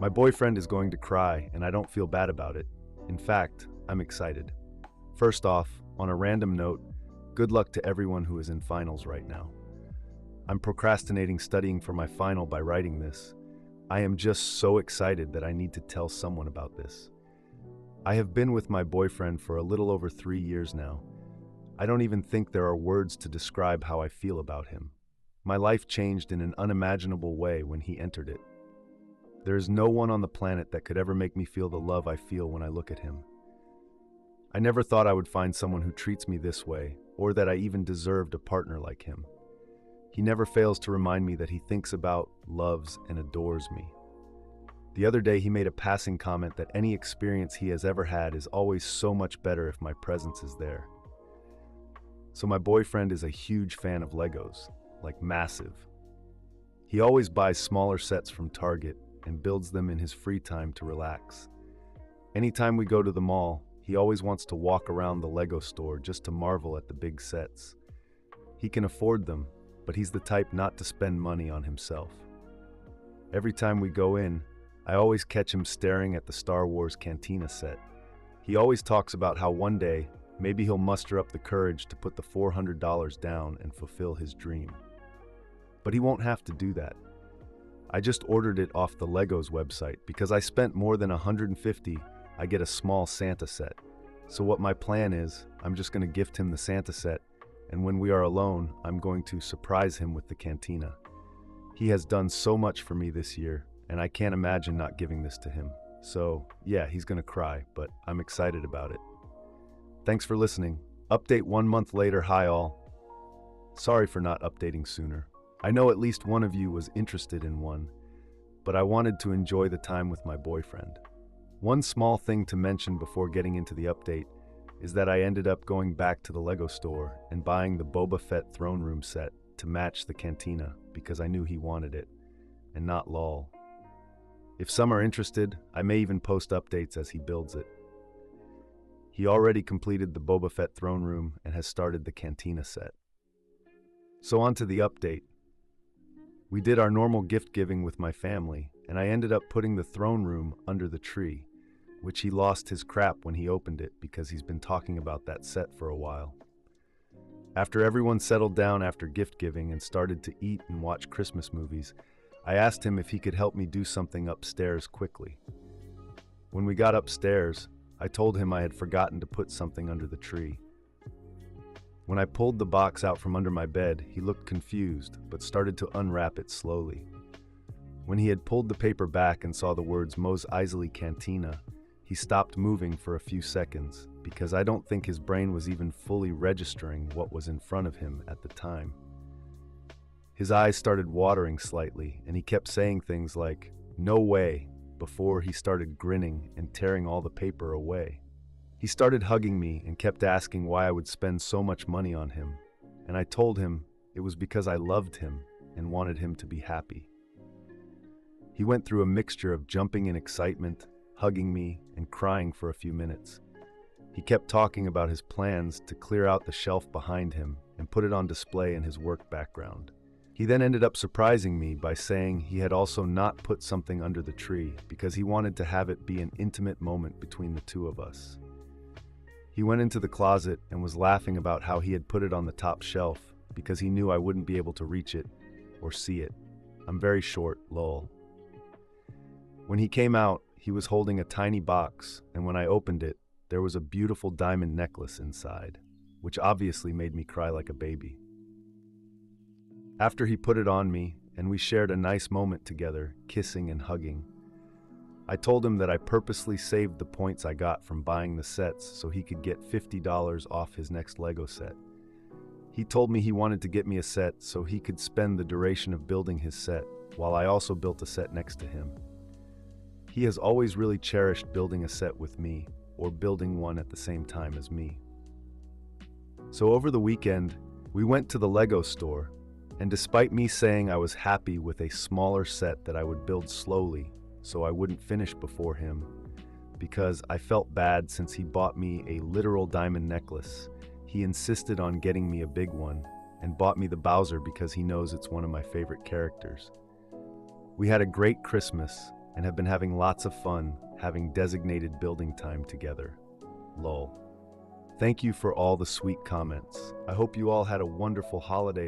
My boyfriend is going to cry, and I don't feel bad about it. In fact, I'm excited. First off, on a random note, good luck to everyone who is in finals right now. I'm procrastinating studying for my final by writing this. I am just so excited that I need to tell someone about this. I have been with my boyfriend for a little over 3 years now. I don't even think there are words to describe how I feel about him. My life changed in an unimaginable way when he entered it. There is no one on the planet that could ever make me feel the love I feel when I look at him. I never thought I would find someone who treats me this way, or that I even deserved a partner like him. He never fails to remind me that he thinks about, loves, and adores me. The other day he made a passing comment that any experience he has ever had is always so much better if my presence is there. So my boyfriend is a huge fan of Legos, like massive. He always buys smaller sets from Target and builds them in his free time to relax. Anytime we go to the mall, he always wants to walk around the Lego store just to marvel at the big sets. He can afford them, but he's the type not to spend money on himself. Every time we go in, I always catch him staring at the Star Wars Cantina set. He always talks about how one day, maybe he'll muster up the courage to put the $400 down and fulfill his dream. But he won't have to do that. I just ordered it off the Legos website because I spent more than $150. I get a small Santa set. So what my plan is, I'm just going to gift him the Santa set, and when we are alone, I'm going to surprise him with the Cantina. He has done so much for me this year, and I can't imagine not giving this to him. So, yeah, he's going to cry, but I'm excited about it. Thanks for listening. Update 1 month later. Hi all. Sorry for not updating sooner. I know at least one of you was interested in one, but I wanted to enjoy the time with my boyfriend. One small thing to mention before getting into the update is that I ended up going back to the Lego store and buying the Boba Fett throne room set to match the Cantina because I knew he wanted it, and not lol. If some are interested, I may even post updates as he builds it. He already completed the Boba Fett throne room and has started the Cantina set. So on to the update. We did our normal gift giving with my family, and I ended up putting the throne room under the tree, which he lost his crap when he opened it because he's been talking about that set for a while. After everyone settled down after gift giving and started to eat and watch Christmas movies, I asked him if he could help me do something upstairs quickly. When we got upstairs, I told him I had forgotten to put something under the tree. When I pulled the box out from under my bed, he looked confused, but started to unwrap it slowly. When he had pulled the paper back and saw the words Mos Eisley Cantina, he stopped moving for a few seconds, because I don't think his brain was even fully registering what was in front of him at the time. His eyes started watering slightly, and he kept saying things like, "No way," before he started grinning and tearing all the paper away. He started hugging me and kept asking why I would spend so much money on him, and I told him it was because I loved him and wanted him to be happy. He went through a mixture of jumping in excitement, hugging me, and crying for a few minutes. He kept talking about his plans to clear out the shelf behind him and put it on display in his work background. He then ended up surprising me by saying he had also not put something under the tree because he wanted to have it be an intimate moment between the two of us. He went into the closet and was laughing about how he had put it on the top shelf because he knew I wouldn't be able to reach it or see it. I'm very short, lol. When he came out, he was holding a tiny box, and when I opened it, there was a beautiful diamond necklace inside, which obviously made me cry like a baby. After he put it on me, and we shared a nice moment together, kissing and hugging, I told him that I purposely saved the points I got from buying the sets so he could get $50 off his next Lego set. He told me he wanted to get me a set so he could spend the duration of building his set, while I also built a set next to him. He has always really cherished building a set with me, or building one at the same time as me. So over the weekend, we went to the Lego store, and despite me saying I was happy with a smaller set that I would build slowly so I wouldn't finish before him, because I felt bad since he bought me a literal diamond necklace, he insisted on getting me a big one and bought me the Bowser because he knows it's one of my favorite characters. We had a great Christmas, and have been having lots of fun having designated building time together. Lol. Thank you for all the sweet comments. I hope you all had a wonderful holiday as